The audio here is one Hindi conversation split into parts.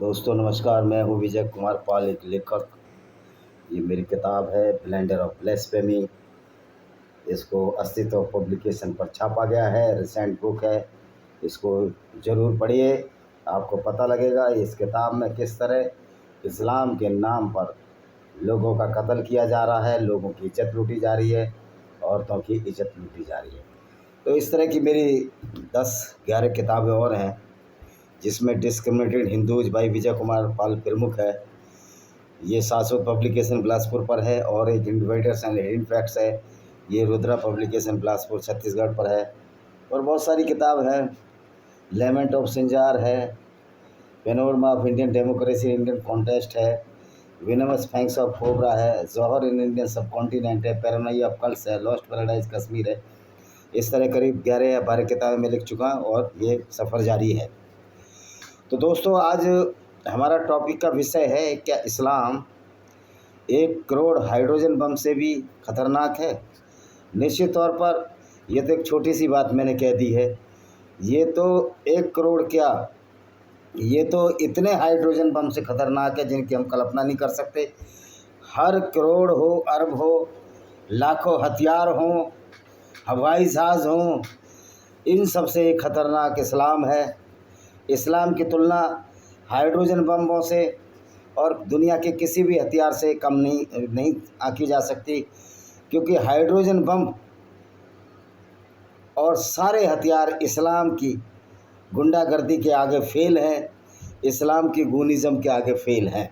दोस्तों नमस्कार, मैं हूँ विजय कुमार पाल, एक लेखक। ये मेरी किताब है ब्लेंडर ऑफ ब्लेस्फेमी। इसको अस्तित्व पब्लिकेशन पर छापा गया है, रिसेंट बुक है। इसको ज़रूर पढ़िए, आपको पता लगेगा इस किताब में किस तरह इस्लाम के नाम पर लोगों का कत्ल किया जा रहा है, लोगों की इज़्ज़त लूटी जा रही है, औरतों की इज़्ज़त लूटी जा रही है। तो इस तरह की मेरी 10-11 किताबें और हैं, जिसमें discriminated Hindus by Vijay Kumar Pal प्रमुख है। ये शाश्वत पब्लिकेशन बिलासपुर पर है, और एक इंडिविडर्स एंड हिडन फैक्ट्स है, ये रुद्रा पब्लिकेशन बिलासपुर छत्तीसगढ़ पर है। और बहुत सारी किताब है, लेमेंट ऑफ सिंजार है, panorama of Indian democracy Indian contest है, विनमस फैंक्स ऑफ कोबरा है, जौहर इन इंडियन सब कॉन्टिनेंट है, पैरानोइया ऑफ कल्स है, लॉस्ट पैराडाइज कश्मीर है। इस तरह करीब 11 या 12 किताबें मैं लिख चुका हूँ और ये सफ़र जारी है। तो दोस्तों, आज हमारा टॉपिक का विषय है, क्या इस्लाम 1 करोड़ हाइड्रोजन बम से भी ख़तरनाक है? निश्चित तौर पर यह तो एक छोटी सी बात मैंने कह दी है। ये तो 1 करोड़ क्या, ये तो इतने हाइड्रोजन बम से ख़तरनाक है जिनकी हम कल्पना नहीं कर सकते। हर करोड़ हो, अरब हो, लाखों हथियार हों, हवाई जहाज़ हों, इन सब से ख़तरनाक इस्लाम है। इस्लाम की तुलना हाइड्रोजन बमों से और दुनिया के किसी भी हथियार से कम नहीं आंकी जा सकती, क्योंकि हाइड्रोजन बम और सारे हथियार इस्लाम की गुंडागर्दी के आगे फेल हैं, इस्लाम की गूनिज़म के आगे फेल हैं।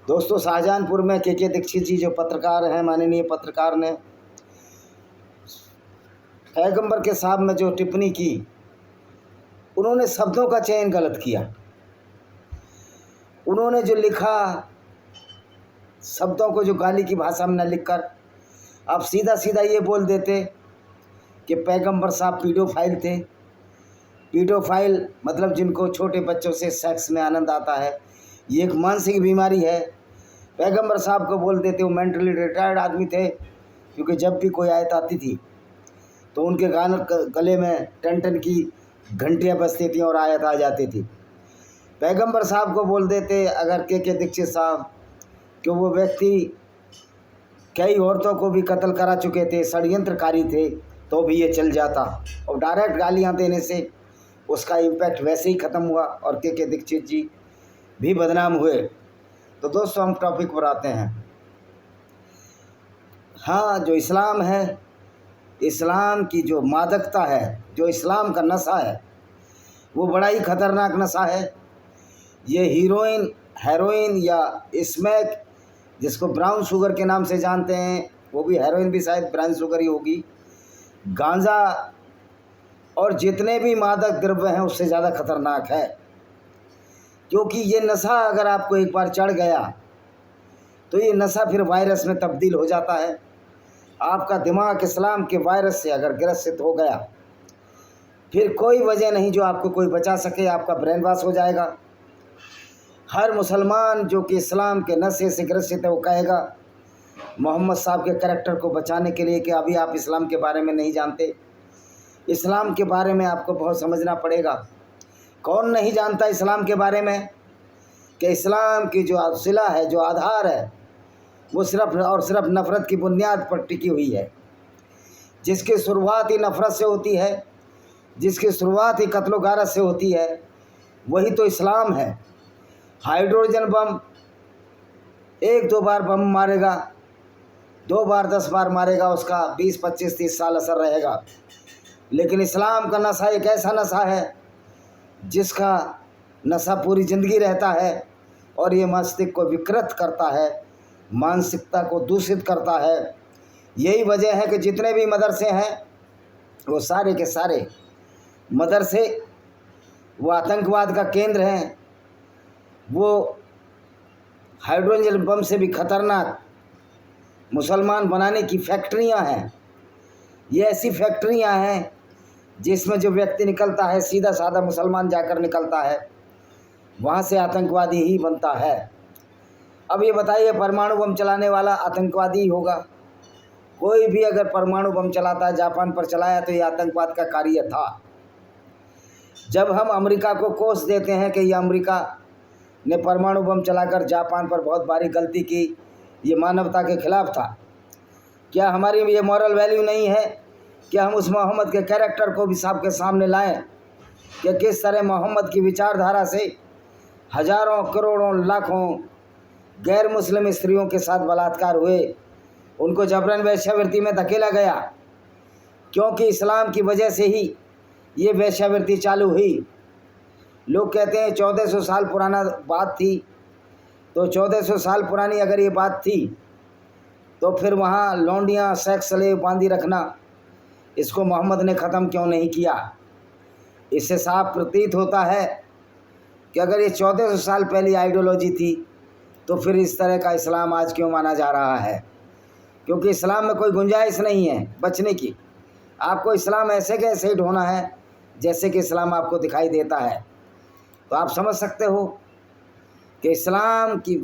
दोस्तों, शाहजहानपुर में के दीक्षित जी जो पत्रकार हैं, माननीय पत्रकार ने पैगंबर के साहब में जो टिप्पणी की, उन्होंने शब्दों का चयन गलत किया। उन्होंने जो लिखा, शब्दों को जो गाली की भाषा में न लिखकर आप सीधा सीधा ये बोल देते कि पैगंबर साहब पीडोफाइल थे। पीडोफाइल मतलब जिनको छोटे बच्चों से सेक्स में आनंद आता है, ये एक मानसिक बीमारी है। पैगंबर साहब को बोल देते वो मेंटली रिटायर्ड आदमी थे, क्योंकि जब भी कोई आयत आती थी तो उनके गले में टन टन की घंटियाँ बजती थी और आयत आ जाती थी। पैगंबर साहब को बोल देते अगर के दीक्षित साहब कि वो व्यक्ति कई औरतों को भी कत्ल करा चुके थे, षड्यंत्रकारी थे, तो भी ये चल जाता। और डायरेक्ट गालियाँ देने से उसका इम्पैक्ट वैसे ही ख़त्म हुआ और के दीक्षित जी भी बदनाम हुए। तो दोस्तों, हम टॉपिक पर आते हैं। हाँ, जो इस्लाम है, इस्लाम की जो मादकता है, जो इस्लाम का नशा है, वो बड़ा ही ख़तरनाक नशा है। ये हेरोइन या स्मैक, जिसको ब्राउन शुगर के नाम से जानते हैं, वो भी हेरोइन भी शायद ब्राउन शुगर ही होगी, गांजा और जितने भी मादक द्रव्य हैं उससे ज़्यादा खतरनाक है। क्योंकि ये नशा अगर आपको एक बार चढ़ गया तो ये नशा फिर वायरस में तब्दील हो जाता है। आपका दिमाग इस्लाम के वायरस से अगर ग्रसित हो गया, फिर कोई वजह नहीं जो आपको कोई बचा सके, आपका ब्रेन वॉश हो जाएगा। हर मुसलमान जो कि इस्लाम के नशे से ग्रसित है, वो कहेगा मोहम्मद साहब के करैक्टर को बचाने के लिए कि अभी आप इस्लाम के बारे में नहीं जानते। इस्लाम के बारे में आपको बहुत समझना पड़ेगा। कौन नहीं जानता इस्लाम के बारे में कि इस्लाम की जो सिला है, जो आधार है, वो सिर्फ़ और सिर्फ नफ़रत की बुनियाद पर टिकी हुई है। जिसकी शुरुआत ही नफ़रत से होती है, जिसकी शुरुआत ही कत्लो गारत से होती है, वही तो इस्लाम है। हाइड्रोजन बम 1-2 बार बम मारेगा, 2 बार 10 बार मारेगा, उसका 20, 25, 30 साल असर रहेगा। लेकिन इस्लाम का नशा एक ऐसा नशा है जिसका नशा पूरी ज़िंदगी रहता है, और ये मस्तिष्क को विकृत करता है, मानसिकता को दूषित करता है। यही वजह है कि जितने भी मदरसे हैं वो सारे के सारे मदरसे वो आतंकवाद का केंद्र हैं। वो हाइड्रोजन बम से भी खतरनाक मुसलमान बनाने की फैक्ट्रियां हैं। ये ऐसी फैक्ट्रियां हैं जिसमें जो व्यक्ति निकलता है, सीधा साधा मुसलमान जाकर निकलता है, वहाँ से आतंकवादी ही बनता है। अब ये बताइए, परमाणु बम चलाने वाला आतंकवादी होगा? कोई भी अगर परमाणु बम चलाता है, जापान पर चलाया, तो ये आतंकवाद का कार्य था। जब हम अमेरिका को कोस देते हैं कि ये अमेरिका ने परमाणु बम चलाकर जापान पर बहुत भारी गलती की, ये मानवता के खिलाफ था। क्या हमारी ये मॉरल वैल्यू नहीं है कि हम उस मोहम्मद के कैरेक्टर को भी सबके सामने लाएं कि किस तरह मोहम्मद की विचारधारा से हजारों करोड़ों लाखों गैर मुस्लिम स्त्रियों के साथ बलात्कार हुए, उनको जबरन वेश्यावृत्ति में धकेला गया, क्योंकि इस्लाम की वजह से ही ये वेश्यावृत्ति चालू हुई। लोग कहते हैं 1400 साल पुराना बात थी, तो 1400 साल पुरानी अगर ये बात थी तो फिर वहाँ लौंडियाँ सेक्स स्लेव बांधी रखना, इसको मोहम्मद ने ख़त्म क्यों नहीं किया? इससे साफ प्रतीत होता है कि अगर ये 1400 साल पहले आइडियोलॉजी थी तो फिर इस तरह का इस्लाम आज क्यों माना जा रहा है? क्योंकि इस्लाम में कोई गुंजाइश नहीं है बचने की। आपको इस्लाम ऐसे के ऐसे ही ढोना है जैसे कि इस्लाम आपको दिखाई देता है। तो आप समझ सकते हो कि इस्लाम की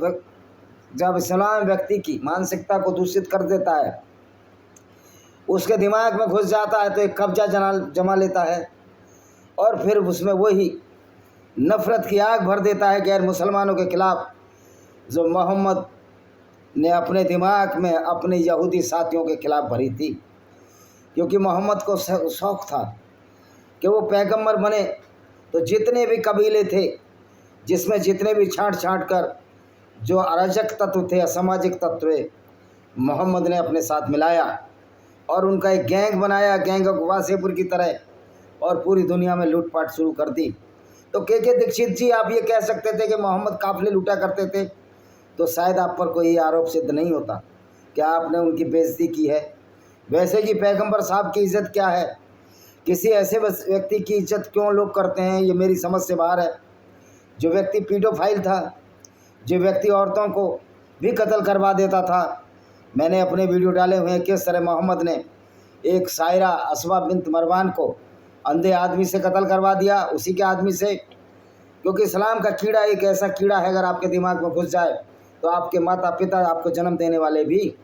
जब इस्लाम व्यक्ति की मानसिकता को दूषित कर देता है, उसके दिमाग में घुस जाता है तो एक कब्जा जमा लेता है और फिर उसमें वही नफ़रत की आग भर देता है गैर मुसलमानों के खिलाफ, जो मोहम्मद ने अपने दिमाग में अपने यहूदी साथियों के खिलाफ भरी थी। क्योंकि मोहम्मद को शौक़ था कि वो पैगंबर बने तो जितने भी कबीले थे, जिसमें जितने भी छांट कर जो अराजक तत्व थे, असामाजिक तत्व, मोहम्मद ने अपने साथ मिलाया और उनका एक गैंग बनाया, गैंग ऑफ वासेपुर की तरह, और पूरी दुनिया में लूटपाट शुरू कर दी। तो के दीक्षित जी, आप ये कह सकते थे कि मोहम्मद काफिले लूटा करते थे, तो शायद आप पर कोई आरोप सिद्ध नहीं होता कि आपने उनकी बेइज्जती की है। वैसे कि पैगंबर साहब की इज़्ज़त क्या है, किसी ऐसे व्यक्ति की इज्जत क्यों लोग करते हैं, ये मेरी समझ से बाहर है। जो व्यक्ति पीडोफाइल था, जो व्यक्ति औरतों को भी कत्ल करवा देता था, मैंने अपने वीडियो डाले हुए हैं किस तरह मोहम्मद ने एक सायरा असवा बिन्त मरवान को अंधे आदमी से कत्ल करवा दिया, उसी के आदमी से। क्योंकि इस्लाम का कीड़ा एक ऐसा कीड़ा है, अगर आपके दिमाग में घुस जाए तो आपके माता पिता, आपको जन्म देने वाले भी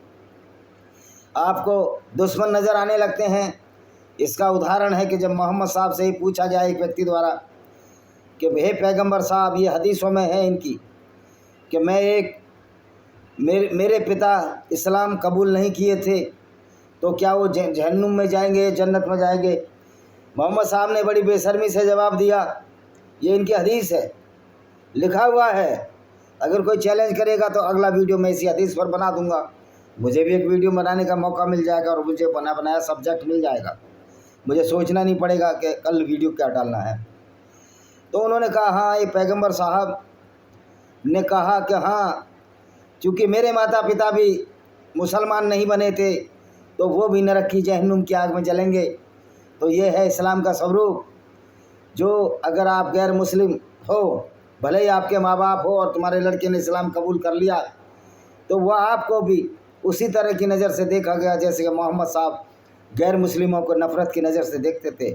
आपको दुश्मन नज़र आने लगते हैं। इसका उदाहरण है कि जब मोहम्मद साहब से ही पूछा गया एक व्यक्ति द्वारा कि हे पैगंबर साहब, ये हदीसों में है इनकी कि मेरे पिता इस्लाम कबूल नहीं किए थे, तो क्या वो जहन्नुम में जाएंगे, जन्नत में जाएंगे? मोहम्मद साहब ने बड़ी बेशर्मी से जवाब दिया, ये इनकी हदीस है, लिखा हुआ है। अगर कोई चैलेंज करेगा तो अगला वीडियो मैं इसी हदीस पर बना दूंगा, मुझे भी एक वीडियो बनाने का मौका मिल जाएगा और मुझे बनाया सब्जेक्ट मिल जाएगा, मुझे सोचना नहीं पड़ेगा कि कल वीडियो क्या डालना है। तो उन्होंने कहा हाँ, ये पैगंबर साहब ने कहा कि हाँ, चूँकि मेरे माता पिता भी मुसलमान नहीं बने थे तो वो भी नरक की जहन्नुम की आग में जलेंगे। तो ये है इस्लाम का स्वरूप, जो अगर आप गैर मुस्लिम हो, भले ही आपके माँ बाप हो और तुम्हारे लड़के ने इस्लाम कबूल कर लिया, तो वह आपको भी उसी तरह की नज़र से देखा गया जैसे कि मोहम्मद साहब गैर मुस्लिमों को नफ़रत की नज़र से देखते थे।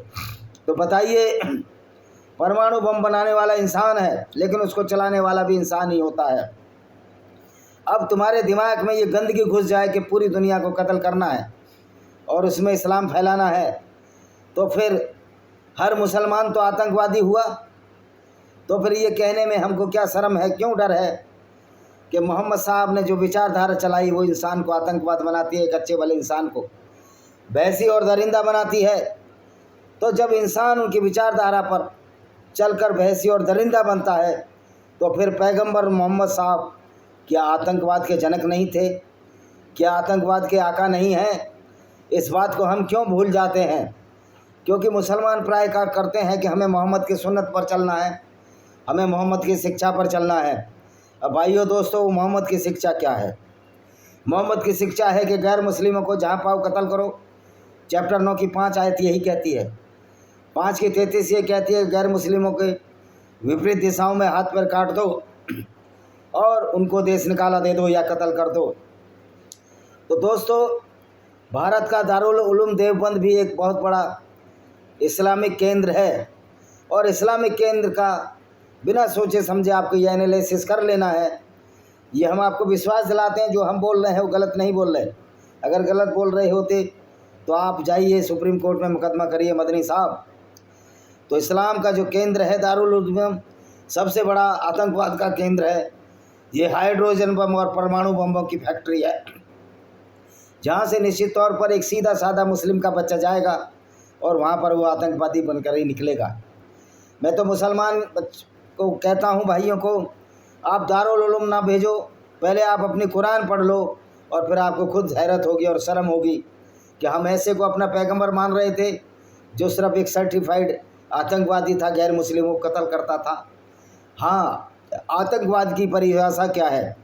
तो बताइए, परमाणु बम बनाने वाला इंसान है लेकिन उसको चलाने वाला भी इंसान ही होता है। अब तुम्हारे दिमाग में ये गंदगी घुस जाए कि पूरी दुनिया को कत्ल करना है और उसमें इस्लाम फैलाना है, तो फिर हर मुसलमान तो आतंकवादी हुआ। तो फिर ये कहने में हमको क्या शर्म है, क्यों डर है कि मोहम्मद साहब ने जो विचारधारा चलाई वो इंसान को आतंकवाद बनाती है, एक अच्छे भले इंसान को भैंसी और दरिंदा बनाती है। तो जब इंसान उनकी विचारधारा पर चलकर भैंसी और दरिंदा बनता है, तो फिर पैगंबर मोहम्मद साहब क्या आतंकवाद के जनक नहीं थे? क्या आतंकवाद के आका नहीं हैं? इस बात को हम क्यों भूल जाते हैं? क्योंकि मुसलमान प्राय करते हैं कि हमें मोहम्मद की सुन्नत पर चलना है, हमें मोहम्मद की शिक्षा पर चलना है। अब भाइयों दोस्तों, मोहम्मद की शिक्षा क्या है? मोहम्मद की शिक्षा है कि गैर मुस्लिमों को जहाँ पाओ कत्ल करो। चैप्टर 9 की 5 आयत यही कहती है। 5 की 33 ये कहती है गैर मुस्लिमों के विपरीत दिशाओं में हाथ पैर काट दो और उनको देश निकाला दे दो या कत्ल कर दो। तो दोस्तों, भारत का दारुल उलूम देवबंद भी एक बहुत बड़ा इस्लामिक केंद्र है, और इस्लामिक केंद्र का बिना सोचे समझे आपको ये एनालिसिस कर लेना है। ये हम आपको विश्वास दिलाते हैं, जो हम बोल रहे हैं वो गलत नहीं बोल रहे। अगर गलत बोल रहे होते तो आप जाइए सुप्रीम कोर्ट में मुकदमा करिए मदनी साहब। तो इस्लाम का जो केंद्र है दारुल उलूम सबसे बड़ा आतंकवाद का केंद्र है। ये हाइड्रोजन बम और परमाणु बमों की फैक्ट्री है, जहाँ से निश्चित तौर पर एक सीधा साधा मुस्लिम का बच्चा जाएगा और वहाँ पर वो आतंकवादी बनकर ही निकलेगा। मैं तो मुसलमान को कहता हूँ, भाइयों को, आप दारुल उलूम ना भेजो, पहले आप अपनी कुरान पढ़ लो और फिर आपको खुद हैरत होगी और शर्म होगी कि हम ऐसे को अपना पैगंबर मान रहे थे जो सिर्फ एक सर्टिफाइड आतंकवादी था, गैर मुस्लिमों को कत्ल करता था। हाँ, आतंकवाद की परिभाषा क्या है?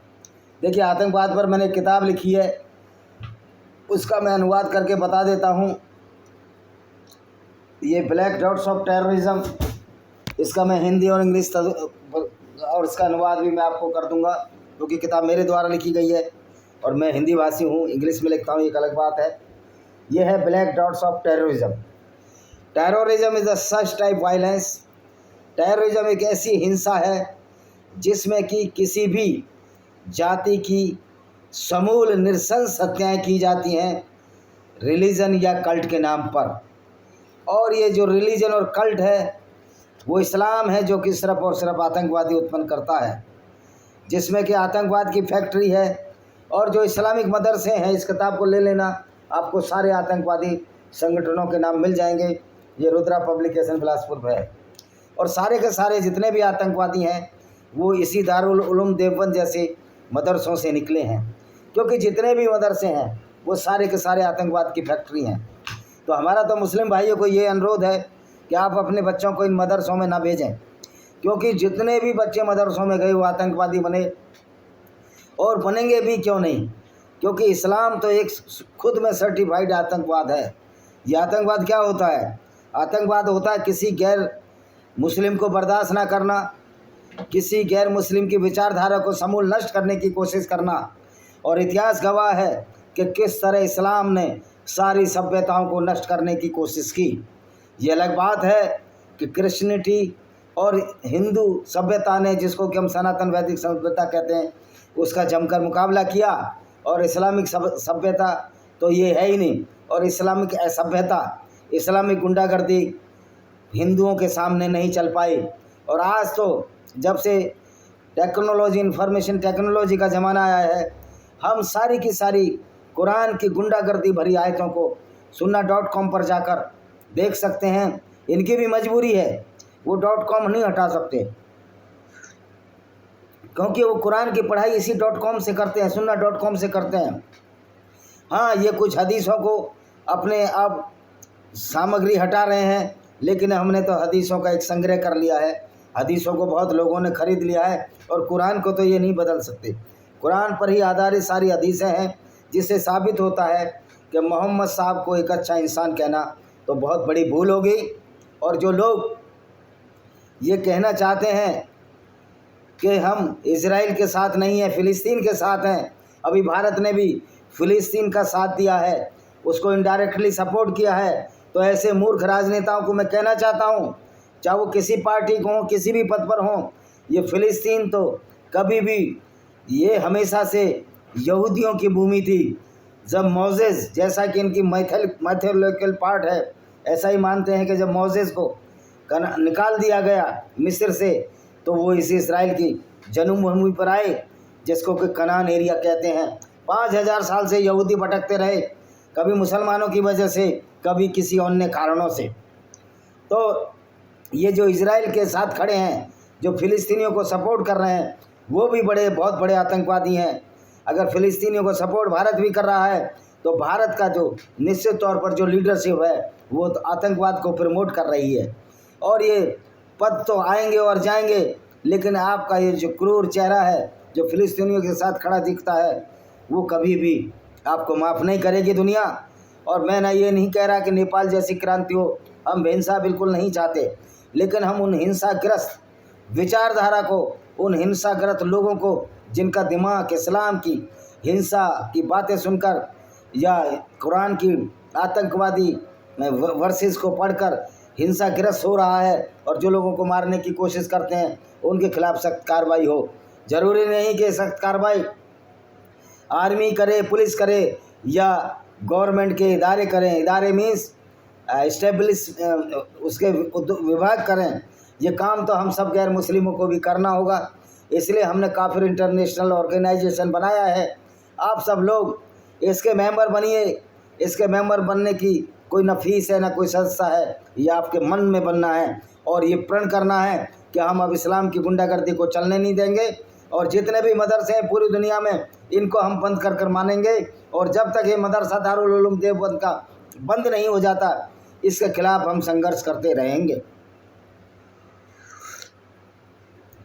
देखिए, आतंकवाद पर मैंने किताब लिखी है, उसका मैं अनुवाद करके बता देता हूँ। ये ब्लैक डॉट्स ऑफ टेररिज्म, इसका मैं हिंदी और इंग्लिश और इसका अनुवाद भी मैं आपको कर दूंगा, क्योंकि किताब मेरे द्वारा लिखी गई है और मैं हिंदी भाषी हूँ, इंग्लिश में लिखता हूँ, एक अलग बात है। ये है black dots of terrorism. Terrorism is a such type violence. Terrorism एक ऐसी हिंसा है जिसमें कि किसी भी जाति की समूल नृशंस हत्याएँ की जाती हैं रिलीजन या कल्ट के नाम पर। और ये जो रिलीजन और कल्ट है वो इस्लाम है, जो कि सिर्फ और सिर्फ आतंकवादी उत्पन्न करता है, जिसमें कि आतंकवाद की फैक्ट्री है। और जो इस्लामिक मदरसे हैं, इस किताब को ले लेना, आपको सारे आतंकवादी संगठनों के नाम मिल जाएंगे। ये रुद्रा पब्लिकेशन बिलासपुर है। और सारे के सारे जितने भी आतंकवादी हैं वो इसी दारुल उलूम देवबंद जैसे मदरसों से निकले हैं, क्योंकि जितने भी मदरसे हैं वो सारे के सारे आतंकवाद की फैक्ट्री हैं। तो हमारा तो मुस्लिम भाइयों को ये अनुरोध है कि आप अपने बच्चों को इन मदरसों में ना भेजें, क्योंकि जितने भी बच्चे मदरसों में गए वो आतंकवादी बने, और बनेंगे भी क्यों नहीं, क्योंकि इस्लाम तो एक खुद में सर्टिफाइड आतंकवाद है। ये आतंकवाद क्या होता है? आतंकवाद होता है किसी गैर मुस्लिम को बर्दाश्त ना करना, किसी गैर मुस्लिम की विचारधारा को समूल नष्ट करने की कोशिश करना। और इतिहास गवाह है कि किस तरह इस्लाम ने सारी सभ्यताओं को नष्ट करने की कोशिश की। ये अलग बात है कि क्रिश्चियनिटी और हिंदू सभ्यता ने, जिसको कि हम सनातन वैदिक सभ्यता कहते हैं, उसका जमकर मुकाबला किया। और इस्लामिक सभ्यता तो ये है ही नहीं, और इस्लामिक सभ्यता, इस्लामिक गुंडागर्दी हिंदुओं के सामने नहीं चल पाई। और आज तो जब से टेक्नोलॉजी, इंफॉर्मेशन टेक्नोलॉजी का ज़माना आया है, हम सारी की सारी कुरान की गुंडागर्दी भरी आयतों को sunna.com पर जाकर देख सकते हैं। इनकी भी मजबूरी है, वो .com नहीं हटा सकते, क्योंकि वो कुरान की पढ़ाई इसी .com से करते हैं, sunna.com से करते हैं। हाँ, ये कुछ हदीसों को अपने आप सामग्री हटा रहे हैं, लेकिन हमने तो हदीसों का एक संग्रह कर लिया है, हदीसों को बहुत लोगों ने ख़रीद लिया है, और कुरान को तो ये नहीं बदल सकते। कुरान पर ही आधारित सारी हदीसें हैं, जिससे साबित होता है कि मोहम्मद साहब को एक अच्छा इंसान कहना तो बहुत बड़ी भूल हो गई। और जो लोग ये कहना चाहते हैं कि हम इज़राइल के साथ नहीं हैं, फ़िलिस्तीन के साथ हैं, अभी भारत ने भी फ़िलिस्तीन का साथ दिया है, उसको इनडायरेक्टली सपोर्ट किया है, तो ऐसे मूर्ख राजनेताओं को मैं कहना चाहता हूँ, चाहे वो किसी पार्टी को हों, किसी भी पद पर हों, ये फ़िलिस्तीन तो कभी भी, ये हमेशा से यहूदियों की भूमि थी। जब मोसेस, जैसा कि इनकी मैथोलॉजिकल पार्ट है, ऐसा ही मानते हैं कि जब मोसेस को निकाल दिया गया मिस्र से, तो वो इसी इस्राइल की जन्मभूमि पर आए, जिसको कि कनान एरिया कहते हैं। 5000 साल से यहूदी भटकते रहे, कभी मुसलमानों की वजह से, कभी किसी अन्य कारणों से। तो ये जो इज़राइल के साथ खड़े हैं, जो फ़िलिस्तीनियों को सपोर्ट कर रहे हैं, वो भी बहुत बड़े आतंकवादी हैं। अगर फ़िलिस्तीनियों को सपोर्ट भारत भी कर रहा है, तो भारत का जो निश्चित तौर पर जो लीडरशिप है वो तो आतंकवाद को प्रमोट कर रही है। और ये पद तो आएंगे और जाएंगे, लेकिन आपका ये जो क्रूर चेहरा है, जो फ़िलिस्तीनियों के साथ खड़ा दिखता है, वो कभी भी आपको माफ़ नहीं करेगी दुनिया। और मैं ना ये नहीं कह रहा कि नेपाल जैसी क्रांति हो, हम हिंसा बिल्कुल नहीं चाहते, लेकिन हम उन हिंसाग्रस्त विचारधारा को, उन हिंसाग्रस्त लोगों को जिनका दिमाग इस्लाम की हिंसा की बातें सुनकर या कुरान की आतंकवादी वर्सेस को पढ़कर हिंसाग्रस्त हो रहा है, और जो लोगों को मारने की कोशिश करते हैं, उनके खिलाफ सख्त कार्रवाई हो। ज़रूरी नहीं कि सख्त कार्रवाई आर्मी करे, पुलिस करे या गवर्नमेंट के इदारे करें। इदारे मीन्स इस्टेब्लिश उसके विभाग करें, ये काम तो हम सब गैर मुस्लिमों को भी करना होगा, इसलिए हमने काफिर इंटरनेशनल ऑर्गेनाइजेशन बनाया है। आप सब लोग इसके मेंबर बनिए। इसके मेंबर बनने की कोई न फीस है न कोई संस्था है, ये आपके मन में बनना है और ये प्रण करना है कि हम अब इस्लाम की गुंडागर्दी को चलने नहीं देंगे और जितने भी मदरसे हैं पूरी दुनिया में इनको हम बंद कर मानेंगे। और जब तक ये मदरसा दारुल उलूम देवबंद का बंद नहीं हो जाता, इसके खिलाफ हम संघर्ष करते रहेंगे,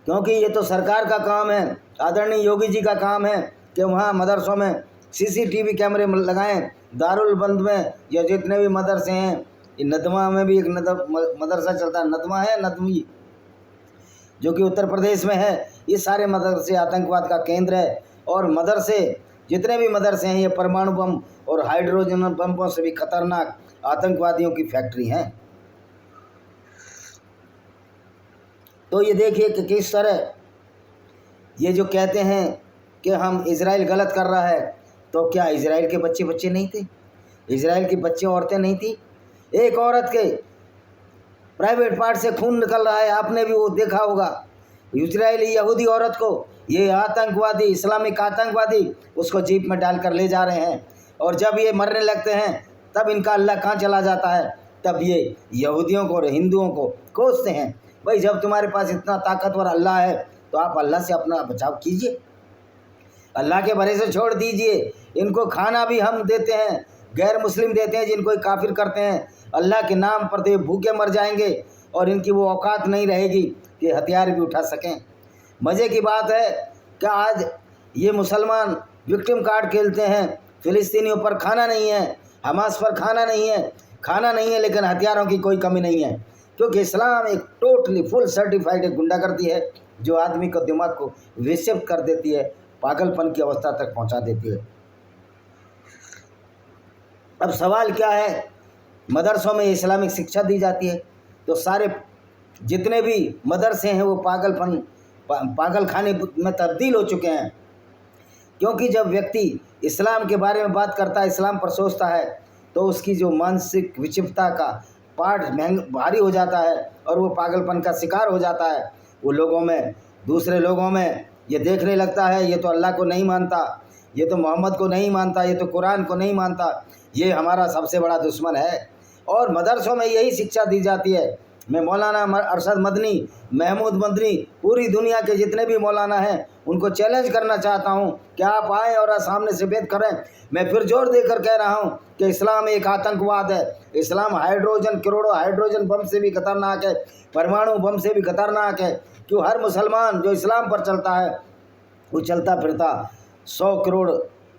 क्योंकि ये तो सरकार का काम है, आदरणीय योगी जी का काम है कि वहाँ मदरसों में सीसीटीवी कैमरे लगाएं। दारुल बंद में या जितने भी मदरसे हैं, नदवा में भी एक मदरसा चलता है, नदवा है नदवी, जो कि उत्तर प्रदेश में है। ये सारे मदरसे आतंकवाद का केंद्र है और मदरसे जितने भी मदरसे हैं ये परमाणु बम और हाइड्रोजन बमों से भी खतरनाक आतंकवादियों की फैक्ट्री हैं। तो ये देखिए कि किस तरह ये जो कहते हैं कि हम इजराइल गलत कर रहा है, तो क्या इजराइल के बच्चे नहीं थे? इजराइल की बच्चे औरतें नहीं थी? एक औरत के प्राइवेट पार्ट से खून निकल रहा है, आपने भी वो देखा होगा। इजरायली यहूदी औरत को ये आतंकवादी, इस्लामिक आतंकवादी उसको जीप में डालकर ले जा रहे हैं और जब ये मरने लगते हैं तब इनका अल्लाह कहाँ चला जाता है? तब ये यहूदियों को और हिंदुओं को कोसते हैं। भाई जब तुम्हारे पास इतना ताकतवर अल्लाह है तो आप अल्लाह से अपना बचाव कीजिए, अल्लाह के भरोसे छोड़ दीजिए। इनको खाना भी हम देते हैं, गैर मुस्लिम देते हैं जिनको काफिर करते हैं। अल्लाह के नाम पर तो ये भूखे मर जाएंगे और इनकी वो औकात नहीं रहेगी कि हथियार भी उठा सकें। मज़े की बात है कि आज ये मुसलमान विक्टिम कार्ड खेलते हैं, फ़िलिस्तीनियों पर खाना नहीं है, हमास पर खाना नहीं है, लेकिन हथियारों की कोई कमी नहीं है, क्योंकि इस्लाम एक टोटली फुल सर्टिफाइड एक गुंडागर्दी है जो आदमी को दिमाग को विक्षिप्त कर देती है, पागलपन की अवस्था तक पहुंचा देती है। अब सवाल क्या है, मदरसों में इस्लामिक शिक्षा दी जाती है तो सारे जितने भी मदरसे हैं वो पागल खाने में तब्दील हो चुके हैं, क्योंकि जब व्यक्ति इस्लाम के बारे में बात करता है, इस्लाम पर सोचता है, तो उसकी जो मानसिक विक्षिप्तता का पाठ भारी हो जाता है और वो पागलपन का शिकार हो जाता है। वो लोगों में, दूसरे लोगों में ये देखने लगता है ये तो अल्लाह को नहीं मानता, ये तो मोहम्मद को नहीं मानता, ये तो कुरान को नहीं मानता, ये हमारा सबसे बड़ा दुश्मन है। और मदरसों में यही शिक्षा दी जाती है। मैं मौलाना अरशद मदनी, महमूद मदनी, पूरी दुनिया के जितने भी मौलाना हैं उनको चैलेंज करना चाहता हूं कि आप आएँ और सामने से बात करें। मैं फिर जोर देकर कह रहा हूं कि इस्लाम एक आतंकवाद है। इस्लाम करोड़ों हाइड्रोजन बम से भी खतरनाक है, परमाणु बम से भी खतरनाक है। क्यों हर मुसलमान जो इस्लाम पर चलता है वो चलता फिरता 100 करोड़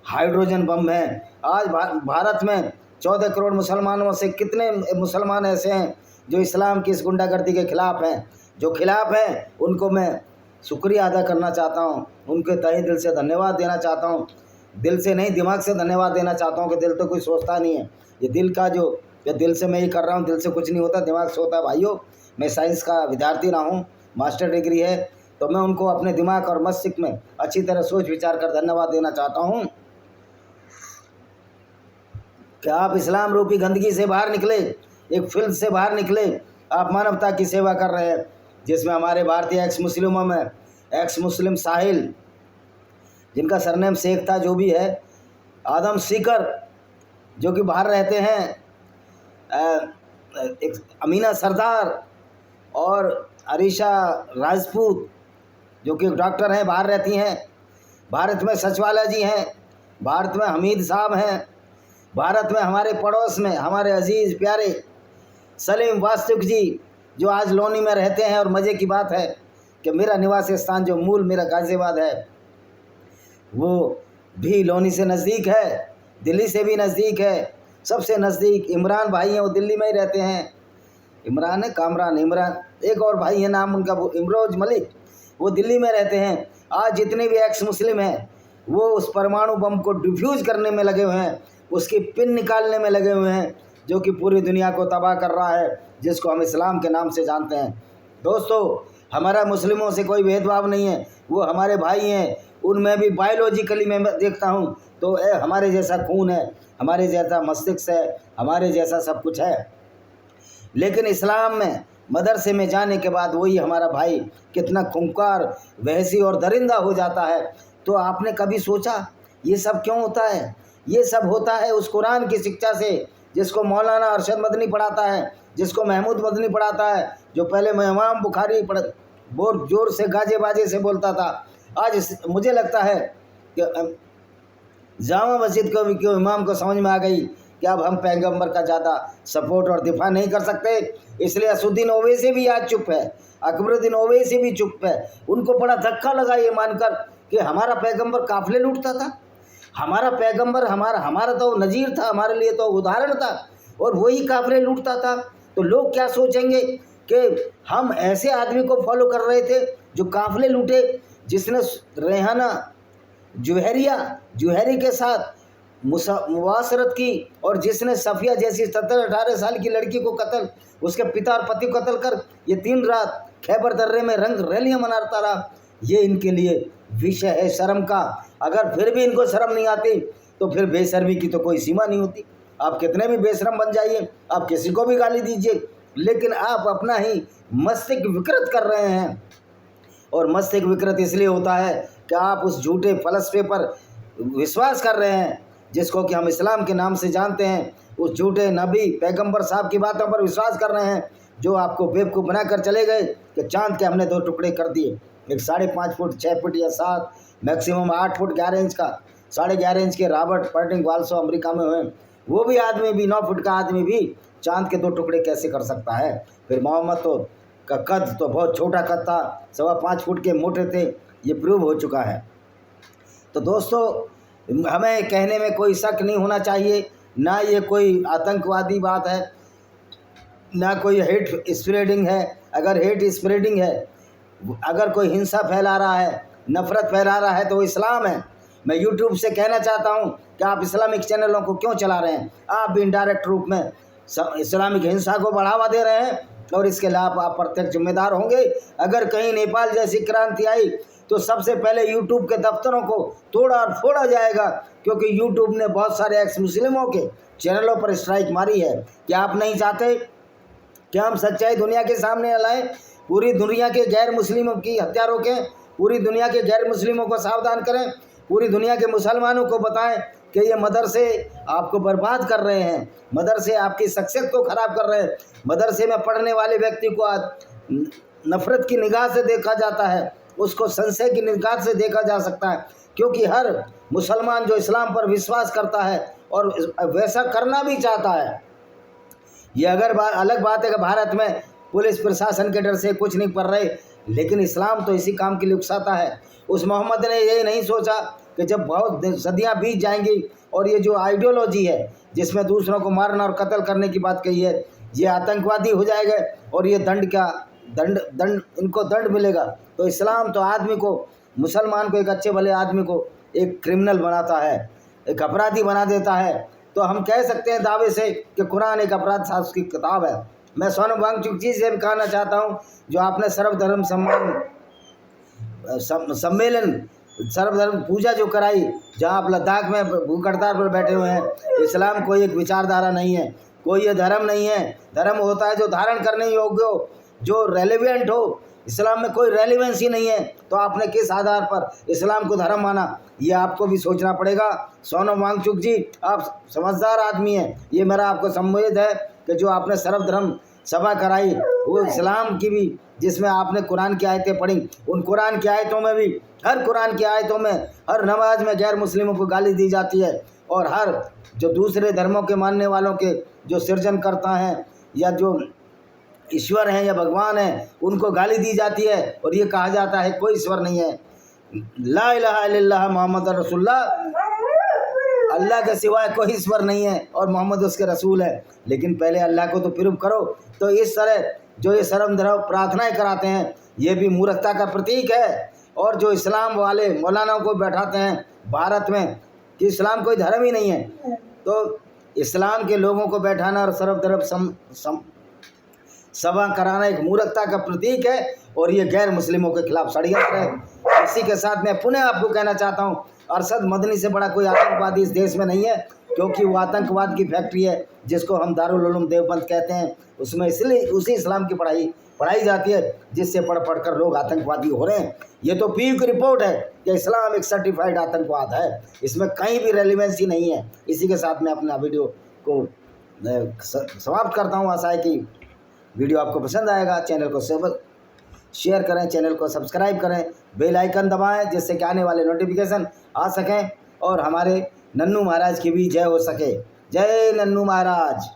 हाइड्रोजन बम हैं। आज भारत में 14 करोड़ मुसलमानों से कितने मुसलमान ऐसे हैं जो इस्लाम की इस गुंडागर्दी के खिलाफ हैं? जो खिलाफ हैं उनको मैं शुक्रिया अदा करना चाहता हूं, उनके तहे दिल से धन्यवाद देना चाहता हूं। दिल से नहीं, दिमाग से धन्यवाद देना चाहता हूं कि दिल तो कोई सोचता नहीं है। ये दिल का जो ये दिल से मैं ये कर रहा हूं, दिल से कुछ नहीं होता, दिमाग से होता है। भाइयों, मैं साइंस का विद्यार्थी रहा हूँ, मास्टर डिग्री है, तो मैं उनको अपने दिमाग और मस्तिष्क में अच्छी तरह सोच विचार कर धन्यवाद देना चाहता हूँ कि आप इस्लाम रूपी गंदगी से बाहर निकले, एक फिल्म से बाहर निकले, आप मानवता की सेवा कर रहे हैं। जिसमें हमारे भारतीय एक्स मुस्लिमों में एक्स मुस्लिम साहिल, जिनका सरनेम शेख था, जो भी है, आदम सीकर जो कि बाहर रहते हैं, एक अमीना सरदार और अरीशा राजपूत जो कि डॉक्टर हैं, बाहर रहती हैं। भारत में सचवाला जी हैं, भारत में हमीद साहब हैं, भारत में हमारे पड़ोस में हमारे अजीज़ प्यारे सलीम वास्तुक जी जो आज लोनी में रहते हैं। और मज़े की बात है कि मेरा निवास स्थान जो मूल मेरा गाज़ियाबाद है वो भी लोनी से नज़दीक है, दिल्ली से भी नज़दीक है। सबसे नज़दीक इमरान भाई हैं, वो दिल्ली में ही रहते हैं। इमरान है, कामरान, इमरान, एक और भाई है नाम उनका वो इमरोज मलिक, वो दिल्ली में रहते हैं। आज जितने भी एक्स मुस्लिम हैं वो उस परमाणु बम को डिफ्यूज़ करने में लगे हुए हैं, उसकी पिन निकालने में लगे हुए हैं, जो कि पूरी दुनिया को तबाह कर रहा है, जिसको हम इस्लाम के नाम से जानते हैं। दोस्तों, हमारा मुस्लिमों से कोई भेदभाव नहीं है, वो हमारे भाई हैं। उनमें भी बायोलॉजिकली मैं देखता हूँ तो हमारे जैसा खून है, हमारे जैसा मस्तिष्क है, हमारे जैसा सब कुछ है। लेकिन इस्लाम में मदरसे में जाने के बाद वही हमारा भाई कितना खूंखार, वहशी और दरिंदा हो जाता है। तो आपने कभी सोचा ये सब क्यों होता है? ये सब होता है उस कुरान की शिक्षा से जिसको मौलाना अरशद मदनी पढ़ाता है, जिसको महमूद मदनी पढ़ाता है, जो पहले इमाम बुखारी बहुत जोर से गाजे बाजे से बोलता था। आज मुझे लगता है कि जामा मस्जिद को भी क्यों इमाम को समझ में आ गई कि अब हम पैगंबर का ज़्यादा सपोर्ट और दिफा नहीं कर सकते, इसलिए असुद्दीन ओवैसी भी आज चुप है, अकबरुद्दीन ओवैसी भी चुप है। उनको बड़ा धक्का लगा ये मानकर कि हमारा पैगंबर काफिले लूटता था, हमारा पैगंबर हमारा तो नज़ीर था, हमारे लिए तो उदाहरण था, और वही काफिले लूटता था। तो लोग क्या सोचेंगे कि हम ऐसे आदमी को फॉलो कर रहे थे जो काफिले लूटे, जिसने रेहाना जुहैरी के साथ मुवासरत की, और जिसने सफ़िया जैसी 17-18 साल की लड़की को कत्ल, उसके पिता और पति को कत्ल कर ये 3 रात खैबर दर्रे में रंग रैलियाँ मनाता रहा। ये इनके लिए विषय है शर्म का। अगर फिर भी इनको शर्म नहीं आती तो फिर बेशर्मी की तो कोई सीमा नहीं होती। आप कितने भी बेशरम बन जाइए, आप किसी को भी गाली दीजिए, लेकिन आप अपना ही मस्तिष्क विकृत कर रहे हैं। और मस्तिष्क विकृत इसलिए होता है कि आप उस झूठे फलसफे पर विश्वास कर रहे हैं जिसको कि हम इस्लाम के नाम से जानते हैं। उस झूठे नबी पैगंबर साहब की बातों पर विश्वास कर रहे हैं जो आपको बेवकूफ़ बनाकर चले गए कि चांद के हमने 2 टुकड़े कर दिए, एक 5.5 फुट 6 फुट या 7 मैक्सिमम 8 फुट 11 इंच का, 11.5 इंच के रॉबर्ट पर्टिंग वाल्सो अमेरिका में हुए, वो भी आदमी भी 9 फुट का आदमी भी चांद के 2 टुकड़े कैसे कर सकता है? फिर मोहम्मद तो का कद तो बहुत छोटा कद था, 5.25 फुट के मोटे थे, ये प्रूव हो चुका है। तो दोस्तों, हमें कहने में कोई शक नहीं होना चाहिए, ना ये कोई आतंकवादी बात है, ना कोई हेट स्प्रेडिंग है। अगर हेट स्प्रेडिंग है, अगर कोई हिंसा फैला रहा है, नफ़रत फैला रहा है, तो वो इस्लाम है। मैं यूट्यूब से कहना चाहता हूँ कि आप इस्लामिक चैनलों को क्यों चला रहे हैं? आप भी इनडायरेक्ट रूप में इस्लामिक हिंसा को बढ़ावा दे रहे हैं, और इसके खिलाफ आप प्रत्यक्ष जिम्मेदार होंगे। अगर कहीं नेपाल जैसी क्रांति आई तो सबसे पहले यूट्यूब के दफ्तरों को तोड़ा और फोड़ा जाएगा, क्योंकि यूट्यूब ने बहुत सारे एक्स मुस्लिमों के चैनलों पर स्ट्राइक मारी है। क्या आप नहीं चाहते कि हम सच्चाई दुनिया के सामने लाएं, पूरी दुनिया के गैर मुस्लिमों की हत्या रोकें, पूरी दुनिया के गैर मुस्लिमों को सावधान करें, पूरी दुनिया के मुसलमानों को बताएं कि ये मदरसे आपको बर्बाद कर रहे हैं, मदरसे आपकी शख्सियत को ख़राब कर रहे हैं। मदरसे में पढ़ने वाले व्यक्ति को आज नफ़रत की निगाह से देखा जाता है, उसको संशय की निगाह से देखा जा सकता है, क्योंकि हर मुसलमान जो इस्लाम पर विश्वास करता है और वैसा करना भी चाहता है। ये अगर अलग बात है कि भारत में पुलिस प्रशासन के डर से कुछ नहीं कर रहे, लेकिन इस्लाम तो इसी काम के लिए उकसाता है। उस मोहम्मद ने ये नहीं सोचा कि जब बहुत सदियां बीत जाएंगी और ये जो आइडियोलॉजी है जिसमें दूसरों को मारना और कत्ल करने की बात कही है, ये आतंकवादी हो जाएगा और ये दंड इनको दंड मिलेगा। तो इस्लाम तो आदमी को, मुसलमान को, एक अच्छे भले आदमी को एक क्रिमिनल बनाता है, एक अपराधी बना देता है। तो हम कह सकते हैं दावे से कि कुरान एक अपराध शास्त्र की किताब है। मैं सोनम वांगचुक जी से भी कहना चाहता हूँ, जो आपने सर्वधर्म सम्मेलन सर्वधर्म पूजा जो कराई, जहाँ आप लद्दाख में भूख हड़ताल पर बैठे हुए हैं, इस्लाम कोई एक विचारधारा नहीं है, कोई ये धर्म नहीं है। धर्म होता है जो धारण करने योग्य हो, जो रेलिवेंट हो। इस्लाम में कोई रेलिवेंस ही नहीं है, तो आपने किस आधार पर इस्लाम को धर्म माना? ये आपको भी सोचना पड़ेगा। सोनम वांगचुक जी, आप समझदार आदमी हैं, ये मेरा आपको संबोधित है कि जो आपने सर्वधर्म सभा कराई वो इस्लाम की भी, जिसमें आपने कुरान की आयतें पढ़ी, उन कुरान की आयतों में भी, हर कुरान की आयतों में हर नमाज में गैर मुस्लिमों को गाली दी जाती है, और हर जो दूसरे धर्मों के मानने वालों के जो सृजन करता हैं या जो ईश्वर हैं या भगवान हैं, उनको गाली दी जाती है, और ये कहा जाता है कोई ईश्वर नहीं है, ला इलाहा इल्लल्लाह मुहम्मद रसूलुल्लाह, अल्लाह के सिवाय कोई ईश्वर नहीं है और मोहम्मद उसके रसूल है। लेकिन पहले अल्लाह को तो प्रूव करो। तो इस तरह जो ये शर्मदराव प्रार्थनाएं कराते हैं, ये भी मूर्खता का प्रतीक है। और जो इस्लाम वाले मौलानाओं को बैठाते हैं भारत में कि इस्लाम कोई धर्म ही नहीं है, तो इस्लाम के लोगों को बैठाना और सर्वधर्म सभा कराना एक मूर्खता का प्रतीक है, और ये गैर मुस्लिमों के खिलाफ षड्यंत्र है। इसी के साथ मैं पुनः आपको कहना चाहता हूँ, अरशद मदनी से बड़ा कोई आतंकवादी इस देश में नहीं है, क्योंकि वो आतंकवाद की फैक्ट्री है जिसको हम दारुल उलूम देवबंद कहते हैं। उसमें इसलिए उसी इस्लाम की पढ़ाई जाती है जिससे पढ़ कर लोग आतंकवादी हो रहे हैं। ये तो पीयू की रिपोर्ट है कि इस्लाम एक सर्टिफाइड आतंकवाद है, इसमें कहीं भी रेलिवेंसी नहीं है। इसी के साथ मैं अपना वीडियो को समाप्त करता हूँ। आशा है कि वीडियो आपको पसंद आएगा। चैनल को शेयर करें, चैनल को सब्सक्राइब करें, बेल आइकन दबाएं जिससे कि आने वाले नोटिफिकेशन आ सकें और हमारे नन्नू महाराज की भी जय हो सके। जय नन्नू महाराज।